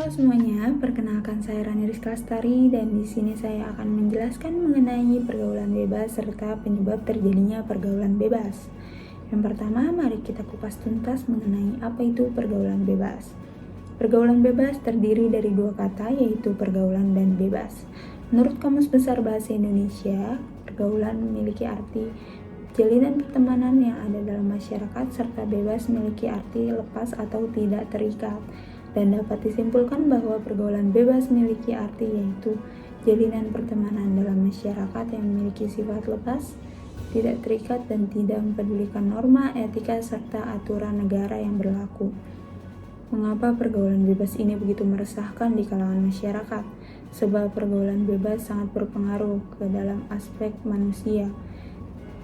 Halo semuanya, perkenalkan saya Rani Rizka Lestari dan di sini saya akan menjelaskan mengenai pergaulan bebas serta penyebab terjadinya pergaulan bebas. Yang pertama, mari kita kupas tuntas mengenai apa itu pergaulan bebas. Pergaulan bebas terdiri dari dua kata, yaitu pergaulan dan bebas. Menurut Kamus Besar Bahasa Indonesia, pergaulan memiliki arti jalinan pertemanan yang ada dalam masyarakat serta bebas memiliki arti lepas atau tidak terikat. Dan dapat disimpulkan bahwa pergaulan bebas memiliki arti yaitu jalinan pertemanan dalam masyarakat yang memiliki sifat lepas, tidak terikat dan tidak mempedulikan norma, etika, serta aturan negara yang berlaku. Mengapa pergaulan bebas ini begitu meresahkan di kalangan masyarakat? Sebab pergaulan bebas sangat berpengaruh ke dalam aspek manusia,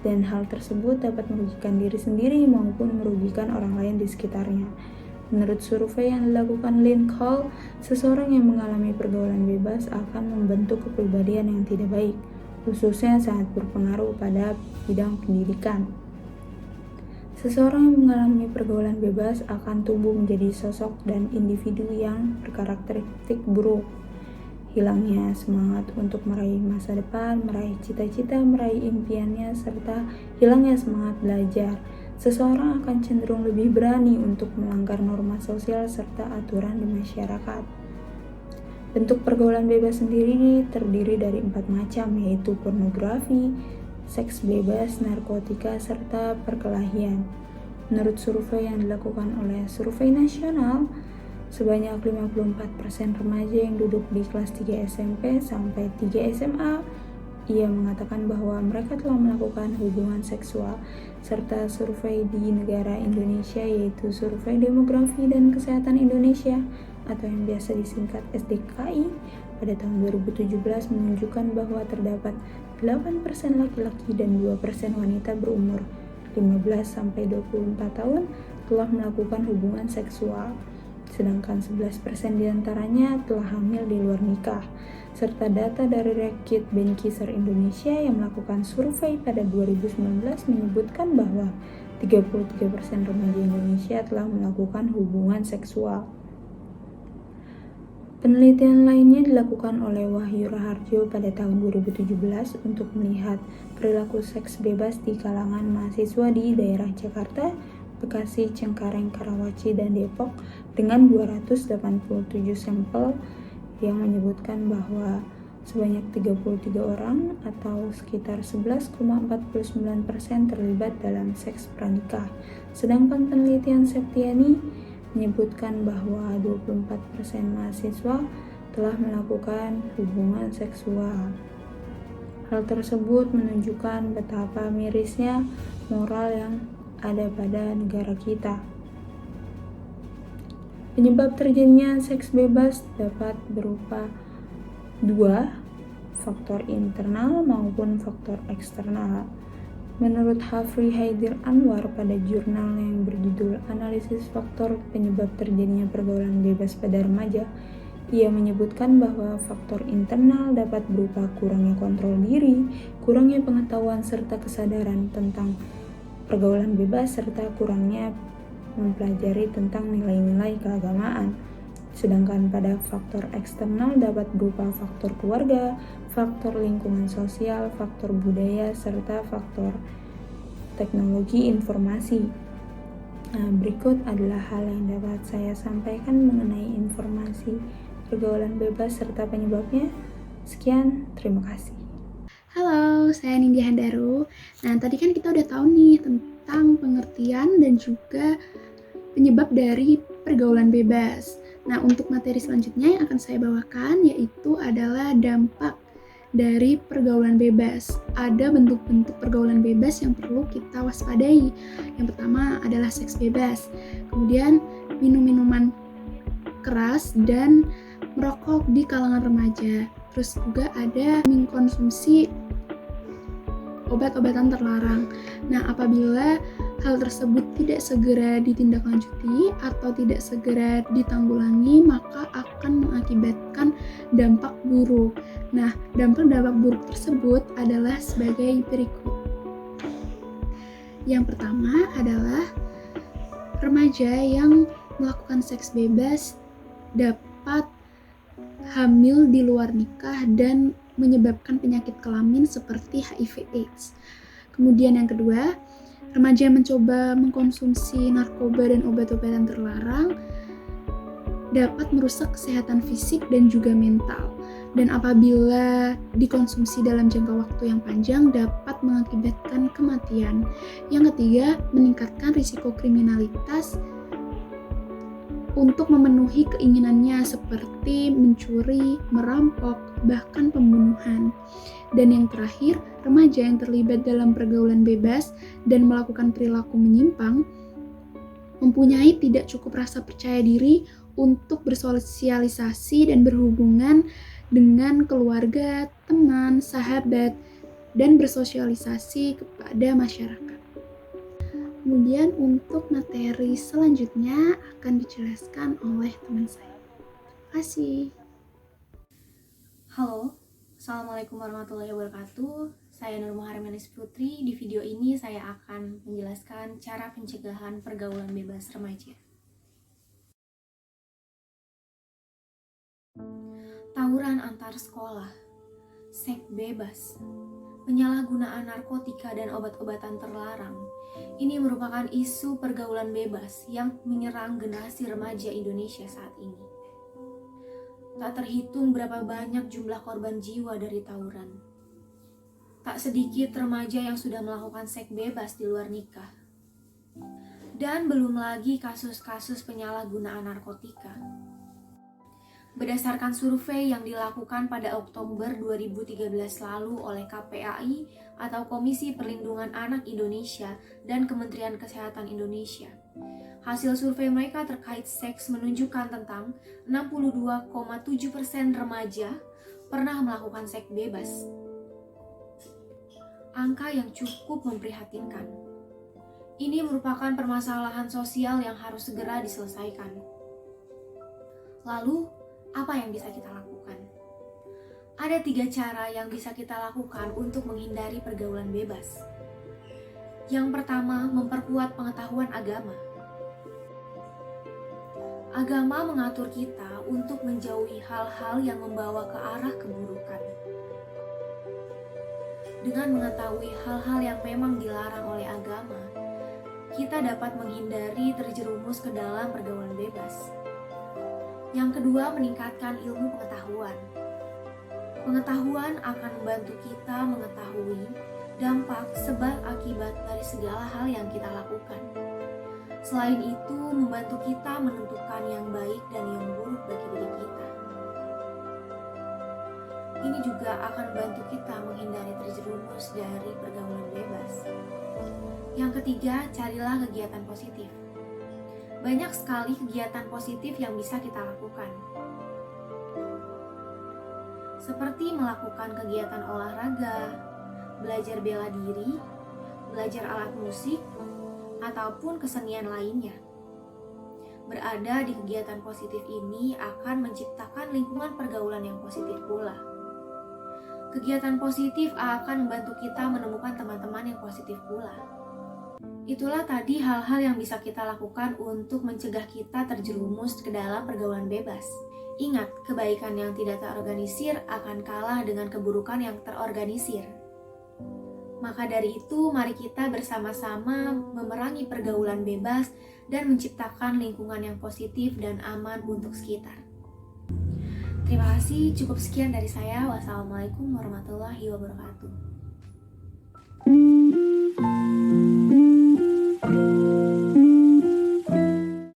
dan hal tersebut dapat merugikan diri sendiri maupun merugikan orang lain di sekitarnya. Menurut survei yang dilakukan Lincoln, seseorang yang mengalami pergaulan bebas akan membentuk kepribadian yang tidak baik, khususnya sangat berpengaruh pada bidang pendidikan. Seseorang yang mengalami pergaulan bebas akan tumbuh menjadi sosok dan individu yang berkarakteristik buruk. Hilangnya semangat untuk meraih masa depan, meraih cita-cita, meraih impiannya, serta hilangnya semangat belajar. Seseorang akan cenderung lebih berani untuk melanggar norma sosial serta aturan di masyarakat. Bentuk pergaulan bebas sendiri terdiri dari 4 macam, yaitu pornografi, seks bebas, narkotika, serta perkelahian. Menurut survei yang dilakukan oleh Survei Nasional, sebanyak 54% remaja yang duduk di kelas 3 SMP sampai 3 SMA ia mengatakan bahwa mereka telah melakukan hubungan seksual, serta survei di negara Indonesia yaitu Survei Demografi dan Kesehatan Indonesia atau yang biasa disingkat SDKI pada tahun 2017 menunjukkan bahwa terdapat 8% laki-laki dan 2% wanita berumur 15-24 tahun telah melakukan hubungan seksual, sedangkan 11% diantaranya telah hamil di luar nikah. Serta data dari Rekit Benkisar Indonesia yang melakukan survei pada 2019 menyebutkan bahwa 33% remaja Indonesia telah melakukan hubungan seksual. Penelitian lainnya dilakukan oleh Wahyu Raharjo pada tahun 2017 untuk melihat perilaku seks bebas di kalangan mahasiswa di daerah Jakarta, Bekasi, Cengkareng, Karawaci, dan Depok dengan 287 sampel yang menyebutkan bahwa sebanyak 33 orang atau sekitar 11,49% terlibat dalam seks pranikah. Sedangkan penelitian Septiani menyebutkan bahwa 24% mahasiswa telah melakukan hubungan seksual. Hal tersebut menunjukkan betapa mirisnya moral yang ada pada negara kita. Penyebab terjadinya seks bebas dapat berupa 2, faktor internal maupun faktor eksternal. Menurut Hafri Haidir Anwar pada jurnal yang berjudul Analisis Faktor Penyebab Terjadinya Pergaulan Bebas pada Remaja, ia menyebutkan bahwa faktor internal dapat berupa kurangnya kontrol diri, kurangnya pengetahuan serta kesadaran tentang pergaulan bebas, serta kurangnya mempelajari tentang nilai-nilai keagamaan. Sedangkan pada faktor eksternal dapat berupa faktor keluarga, faktor lingkungan sosial, faktor budaya, serta faktor teknologi informasi. Berikut adalah hal yang dapat saya sampaikan mengenai informasi pergaulan bebas serta penyebabnya. Sekian, terima kasih. Halo, saya Nindya Handaru. Nah, tadi kan kita udah tahu nih tentang pengertian dan juga penyebab dari pergaulan bebas. Nah, untuk materi selanjutnya yang akan saya bawakan yaitu adalah dampak dari pergaulan bebas. Ada bentuk-bentuk pergaulan bebas yang perlu kita waspadai. Yang pertama adalah seks bebas. Kemudian minum-minuman keras dan merokok di kalangan remaja. Terus juga ada mengkonsumsi obat-obatan terlarang. Nah, apabila hal tersebut tidak segera ditindaklanjuti atau tidak segera ditanggulangi, maka akan mengakibatkan dampak buruk. Nah, dampak buruk tersebut adalah sebagai berikut. Yang pertama adalah remaja yang melakukan seks bebas dapat hamil di luar nikah, dan menyebabkan penyakit kelamin seperti HIV/AIDS. Kemudian yang kedua, remaja yang mencoba mengkonsumsi narkoba dan obat-obatan terlarang dapat merusak kesehatan fisik dan juga mental. Dan apabila dikonsumsi dalam jangka waktu yang panjang dapat mengakibatkan kematian. Yang ketiga, meningkatkan risiko kriminalitas untuk memenuhi keinginannya seperti mencuri, merampok, bahkan pembunuhan. Dan yang terakhir, remaja yang terlibat dalam pergaulan bebas dan melakukan perilaku menyimpang mempunyai tidak cukup rasa percaya diri untuk bersosialisasi dan berhubungan dengan keluarga, teman, sahabat, dan bersosialisasi kepada masyarakat. Kemudian untuk materi selanjutnya akan dijelaskan oleh teman saya. Terima kasih. Halo, Assalamualaikum warahmatullahi wabarakatuh. Saya Nur Muharmanis Putri. Di video ini saya akan menjelaskan cara pencegahan pergaulan bebas remaja. Tawuran antar sekolah, seks bebas, penyalahgunaan narkotika dan obat-obatan terlarang. Ini merupakan isu pergaulan bebas yang menyerang generasi remaja Indonesia saat ini. Tak terhitung berapa banyak jumlah korban jiwa dari tawuran. Tak sedikit remaja yang sudah melakukan seks bebas di luar nikah. Dan belum lagi kasus-kasus penyalahgunaan narkotika. Berdasarkan survei yang dilakukan pada Oktober 2013 lalu oleh KPAI atau Komisi Perlindungan Anak Indonesia dan Kementerian Kesehatan Indonesia, hasil survei mereka terkait seks menunjukkan tentang 62,7% remaja pernah melakukan seks bebas. Angka yang cukup memprihatinkan. Ini merupakan permasalahan sosial yang harus segera diselesaikan. Lalu, apa yang bisa kita lakukan? Ada 3 cara yang bisa kita lakukan untuk menghindari pergaulan bebas. Yang pertama, memperkuat pengetahuan agama. Agama mengatur kita untuk menjauhi hal-hal yang membawa ke arah keburukan. Dengan mengetahui hal-hal yang memang dilarang oleh agama, kita dapat menghindari terjerumus ke dalam pergaulan bebas. Yang kedua, meningkatkan ilmu pengetahuan. Pengetahuan akan membantu kita mengetahui dampak sebab akibat dari segala hal yang kita lakukan. Selain itu, membantu kita menentukan yang baik dan yang buruk bagi diri kita. Ini juga akan membantu kita menghindari terjerumus dari pergaulan bebas. Yang ketiga, carilah kegiatan positif. Banyak sekali kegiatan positif yang bisa kita lakukan. Seperti melakukan kegiatan olahraga, belajar bela diri, belajar alat musik, ataupun kesenian lainnya. Berada di kegiatan positif ini akan menciptakan lingkungan pergaulan yang positif pula. Kegiatan positif akan membantu kita menemukan teman-teman yang positif pula. Itulah tadi hal-hal yang bisa kita lakukan untuk mencegah kita terjerumus ke dalam pergaulan bebas. Ingat, kebaikan yang tidak terorganisir akan kalah dengan keburukan yang terorganisir. Maka dari itu, mari kita bersama-sama memerangi pergaulan bebas dan menciptakan lingkungan yang positif dan aman untuk sekitar. Terima kasih, cukup sekian dari saya. Wassalamualaikum warahmatullahi wabarakatuh.